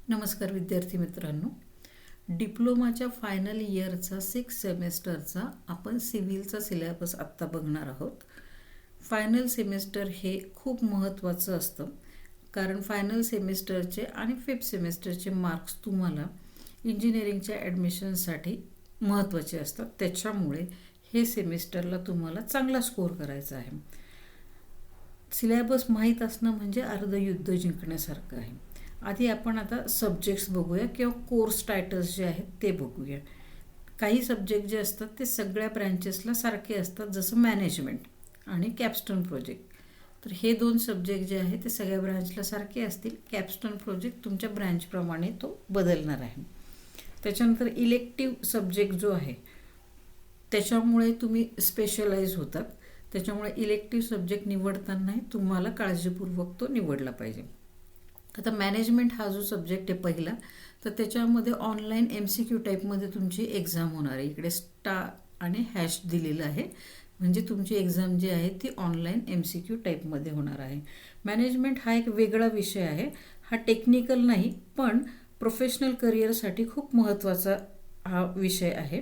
नमस्कार विद्यार्थी मित्रांनो, डिप्लोमाच्या फायनल इयरचा 6 सेमेस्टरचा आपण सिव्हिलचा सिलेबस आत्ता बघणार आहोत. फायनल सेमेस्टर हे खूप महत्त्वाचं असतं, कारण फायनल सेमेस्टरचे आणि 5th सेमेस्टरचे मार्क्स तुम्हाला इंजिनिअरिंगच्या ॲडमिशनसाठी महत्त्वाचे असतात. त्याच्यामुळे हे सेमेस्टरला तुम्हाला चांगला स्कोर करायचा आहे. सिलेबस माहीत असणं म्हणजे अर्ध युद्ध जिंकण्यासारखं आहे. आधी आपण आता सब्जेक्ट्स बघूया किंवा कोर्स टायटल्स जे आहेत ते बघूया. काही सब्जेक्ट जे असतात ते सगळ्या ब्रँचेसला सारखे असतात, जसं मॅनेजमेंट आणि कॅपस्टोन प्रोजेक्ट. तर हे 2 सब्जेक्ट जे आहेत ते सगळ्या ब्रँचला सारखे असतील. कॅपस्टोन प्रोजेक्ट तुमच्या ब्रँचप्रमाणे तो बदलणार आहे. त्याच्यानंतर इलेक्टिव्ह सब्जेक्ट जो आहे त्याच्यामुळे तुम्ही स्पेशलाइज होतात. त्याच्यामुळे इलेक्टिव्ह सब्जेक्ट निवडताना तुम्हाला काळजीपूर्वक तो निवडला पाहिजे. आता मॅनेजमेंट हा जो सब्जेक्ट आहे पहिला, तर त्याच्यामध्ये ऑनलाईन MCQ टाईपमध्ये तुमची एक्झाम होणार आहे. इकडे स्टार आणि हॅश दिलेलं आहे, म्हणजे तुमची एक्झाम जी आहे ती ऑनलाईन MCQ टाईपमध्ये होणार आहे. मॅनेजमेंट हा एक वेगळा विषय आहे. हा टेक्निकल नाही, पण प्रोफेशनल करिअरसाठी खूप महत्त्वाचा हा विषय आहे.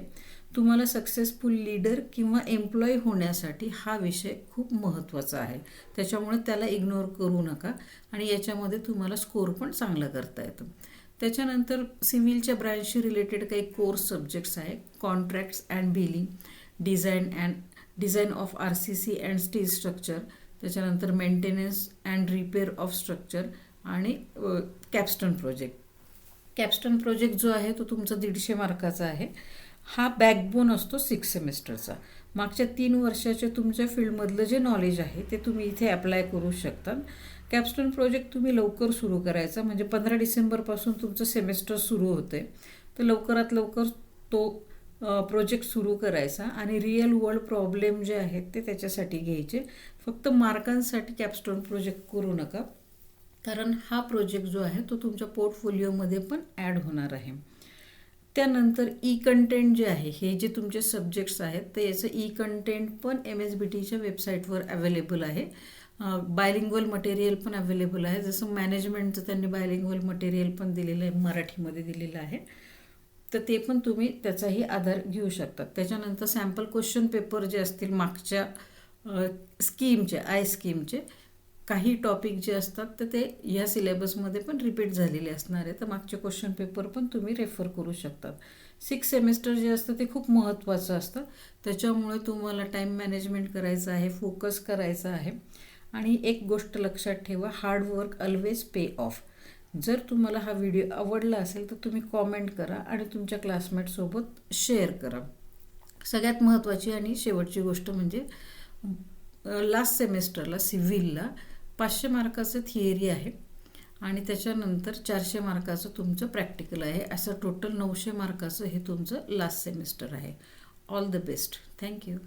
तुम्हाला सक्सेसफुल लीडर किंवा एम्प्लॉई होण्यासाठी हा विषय खूप महत्त्वाचा आहे. त्याच्यामुळे त्याला इग्नोर करू नका आणि याच्यामध्ये तुम्हाला स्कोर पण चांगला करता येतो. त्याच्यानंतर सिव्हिलच्या ब्रँचशी रिलेटेड काही कोर्स सब्जेक्ट्स आहे. Contracts and billing, design of RCC and steel structure, त्याच्यानंतर maintenance and repair of structure आणि कॅपस्टोन प्रोजेक्ट. कॅपस्टोन प्रोजेक्ट जो आहे तो तुमचा 150 मार्काचा आहे. हा बॅकबोन असतो 6 सेमेस्टरचा. मागच्या 3 वर्षाचे तुमच्या फील्डमधलं जे नॉलेज आहे ते तुम्ही इथे अप्लाय करू शकता. कॅपस्टोन प्रोजेक्ट तुम्ही लवकर सुरू करायचा, म्हणजे 15 डिसेंबरपासून तुमचं सेमेस्टर सुरू होते. तर लवकरात लवकर तो प्रोजेक्ट सुरू करायचा आणि रिअल वर्ल्ड प्रॉब्लेम जे आहेत ते त्याच्यासाठी घ्यायचे. फक्त मार्कांसाठी कॅपस्टोन प्रोजेक्ट करू नका, कारण हा प्रोजेक्ट जो आहे तो तुमच्या पोर्टफोलिओमध्ये पण ॲड होणार आहे. त्यानंतर कंटेंट जे आहे, हे जे तुमचे सब्जेक्ट्स आहेत तर याचं कंटेंट पण MSBTच्या वेबसाईटवर अवेलेबल आहे. बायलिंग्वल मटेरियल पण अवेलेबल आहे. जसं मॅनेजमेंटचं त्यांनी बायलिंग्वल मटेरियल पण दिलेलं आहे, मराठीमध्ये दिलेलं आहे. तर ते पण तुम्ही त्याचाही आधार घेऊ शकतात. त्याच्यानंतर सॅम्पल क्वेश्चन पेपर जे असतील मागच्या स्कीमचे स्कीमचे काही टॉपिक जे असतात तर ते या सिलेबसमध्ये पण रिपीट झालेले असणार आहे. तर मागचे क्वेश्चन पेपर पण तुम्ही रेफर करू शकतात. 6 सेमेस्टर जे असतं ते खूप महत्त्वाचं असतं. त्याच्यामुळे तुम्हाला टाईम मॅनेजमेंट करायचं आहे, फोकस करायचा आहे. आणि एक गोष्ट लक्षात ठेवा, हार्डवर्क ऑलवेज पे ऑफ. जर तुम्हाला हा व्हिडिओ आवडला असेल तर तुम्ही कॉमेंट करा आणि तुमच्या क्लासमेटसोबत शेअर करा. सगळ्यात महत्त्वाची आणि शेवटची गोष्ट म्हणजे लास्ट सेमेस्टरला सिव्हिलला 500 मार्काचं थिअरी आहे आणि त्याच्यानंतर 400 मार्काचं तुमचं प्रॅक्टिकल आहे. असं टोटल 900 मार्काचं हे तुमचं लास्ट सेमेस्टर आहे. All the best. थँक्यू.